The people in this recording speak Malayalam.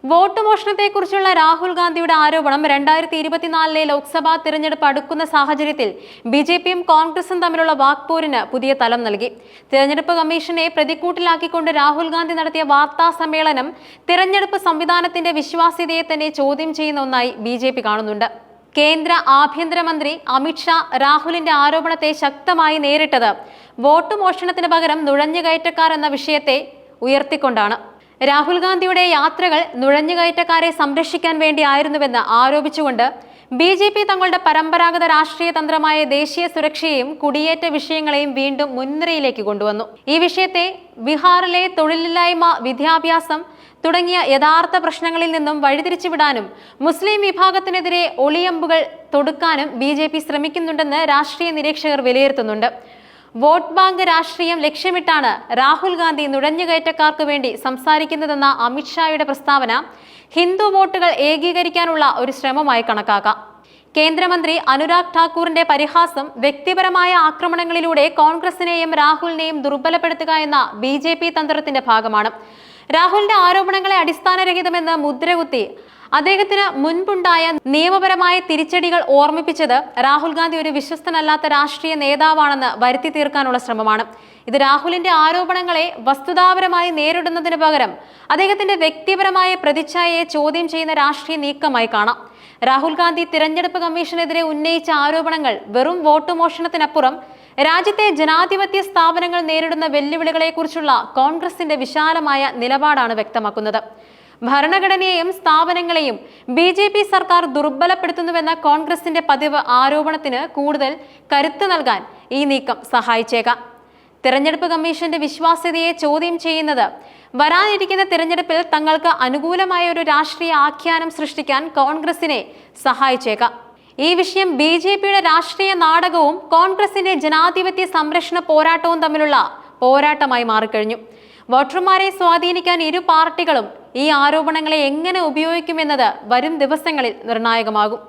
വോട്ട് മോഷണത്തെക്കുറിച്ചുള്ള രാഹുൽ ഗാന്ധിയുടെ ആരോപണം 2024 ലോക്സഭാ തിരഞ്ഞെടുപ്പ് അടുക്കുന്ന സാഹചര്യത്തിൽ ബിജെപിയും കോൺഗ്രസും തമ്മിലുള്ള വാക്പോരിന് പുതിയ തലം നൽകി. തിരഞ്ഞെടുപ്പ് കമ്മീഷനെ പ്രതിക്കൂട്ടിലാക്കിക്കൊണ്ട് രാഹുൽ ഗാന്ധി നടത്തിയ വാർത്താ സമ്മേളനം തിരഞ്ഞെടുപ്പ് സംവിധാനത്തിന്റെ വിശ്വാസ്യതയെ തന്നെ ചോദ്യം ചെയ്യുന്ന ഒന്നായി ബിജെപി കാണുന്നുണ്ട്. കേന്ദ്ര ആഭ്യന്തരമന്ത്രി അമിത്ഷാ രാഹുലിന്റെ ആരോപണത്തെ ശക്തമായി നേരിട്ടത് വോട്ട് മോഷണത്തിന് പകരം നുഴഞ്ഞുകയറ്റക്കാർ എന്ന വിഷയത്തെ ഉയർത്തിക്കൊണ്ടാണ്. രാഹുൽ ഗാന്ധിയുടെ യാത്രകൾ നുഴഞ്ഞുകയറ്റക്കാരെ സംരക്ഷിക്കാൻ വേണ്ടിയായിരുന്നുവെന്ന് ആരോപിച്ചുകൊണ്ട് ബിജെപി തങ്ങളുടെ പരമ്പരാഗത രാഷ്ട്രീയ തന്ത്രമായ ദേശീയ സുരക്ഷയെയും കുടിയേറ്റ വിഷയങ്ങളെയും വീണ്ടും മുൻനിരയിലേക്ക് കൊണ്ടുവന്നു. ഈ വിഷയത്തെ ബീഹാറിലെ തൊഴിലില്ലായ്മ, വിദ്യാഭ്യാസം തുടങ്ങിയ യഥാർത്ഥ പ്രശ്നങ്ങളിൽ നിന്നും വഴിതിരിച്ചുവിടാനും മുസ്ലിം വിഭാഗത്തിനെതിരെ ഒളിയമ്പുകൾ തൊടുക്കാനും ബിജെപി ശ്രമിക്കുന്നുണ്ടെന്ന് രാഷ്ട്രീയ നിരീക്ഷകർ വിലയിരുത്തുന്നുണ്ട്. വോട്ട് ബാങ്ക് രാഷ്ട്രീയം ലക്ഷ്യമിട്ടാണ് രാഹുൽ ഗാന്ധി നുഴഞ്ഞുകയറ്റക്കാർക്ക് വേണ്ടി സംസാരിക്കുന്നതെന്ന അമിത്ഷായുടെ പ്രസ്താവന ഹിന്ദു വോട്ടുകൾ ഏകീകരിക്കാനുള്ള ഒരു ശ്രമമായി കണക്കാക്കാം. കേന്ദ്രമന്ത്രി അനുരാഗ് ഠാക്കൂറിന്റെ പരിഹാസം വ്യക്തിപരമായ ആക്രമണങ്ങളിലൂടെ കോൺഗ്രസിനെയും രാഹുലിനെയും ദുർബലപ്പെടുത്തുക എന്ന ബിജെപി തന്ത്രത്തിന്റെ ഭാഗമാണ്. രാഹുലിന്റെ ആരോപണങ്ങളെ അടിസ്ഥാനരഹിതമെന്ന് മുദ്രകുത്തി അദ്ദേഹത്തിന് മുൻപുണ്ടായ നിയമപരമായ തിരിച്ചടികൾ ഓർമ്മിപ്പിച്ചത് രാഹുൽ ഗാന്ധി ഒരു വിശ്വസ്തനല്ലാത്ത രാഷ്ട്രീയ നേതാവാണെന്ന് വരുത്തി തീർക്കാനുള്ള ശ്രമമാണ്. ഇത് രാഹുലിന്റെ ആരോപണങ്ങളെ വസ്തുതാപരമായി നേരിടുന്നതിന് പകരം അദ്ദേഹത്തിന്റെ വ്യക്തിപരമായ പ്രതിച്ഛായയെ ചോദ്യം ചെയ്യുന്ന രാഷ്ട്രീയ നീക്കമായി കാണാം. രാഹുൽ ഗാന്ധി തിരഞ്ഞെടുപ്പ് കമ്മീഷനെതിരെ ഉന്നയിച്ച ആരോപണങ്ങൾ വെറും വോട്ട് മോഷണത്തിനപ്പുറം രാജ്യത്തെ ജനാധിപത്യ സ്ഥാപനങ്ങൾ നേരിടുന്ന വെല്ലുവിളികളെക്കുറിച്ചുള്ള കോൺഗ്രസിന്റെ വിശാലമായ നിലപാടാണ് വ്യക്തമാക്കുന്നത്. ഭരണഘടനയെയും സ്ഥാപനങ്ങളെയും ബിജെപി സർക്കാർ ദുർബലപ്പെടുത്തുന്നുവെന്ന കോൺഗ്രസിന്റെ പതിവ് ആരോപണത്തിന് കൂടുതൽ കരുത്ത് നൽകാൻ ഈ നീക്കം സഹായിച്ചേക്കാം. തിരഞ്ഞെടുപ്പ് കമ്മീഷന്റെ വിശ്വാസ്യതയെ ചോദ്യം ചെയ്യുന്നത് വരാനിരിക്കുന്ന തിരഞ്ഞെടുപ്പിൽ തങ്ങൾക്ക് അനുകൂലമായ ഒരു രാഷ്ട്രീയ ആഖ്യാനം സൃഷ്ടിക്കാൻ കോൺഗ്രസിനെ സഹായിച്ചേക്കാം. ഈ വിഷയം ബിജെപിയുടെ രാഷ്ട്രീയ നാടകവും കോൺഗ്രസിന്റെ ജനാധിപത്യ സംരക്ഷണ പോരാട്ടവും തമ്മിലുള്ള പോരാട്ടമായി മാറിക്കഴിഞ്ഞു. വോട്ടർമാരെ സ്വാധീനിക്കാൻ ഇരു പാർട്ടികളും ഈ ആരോപണങ്ങളെ എങ്ങനെ ഉപയോഗിക്കുമെന്നത് വരും ദിവസങ്ങളിൽ നിർണായകമാകും.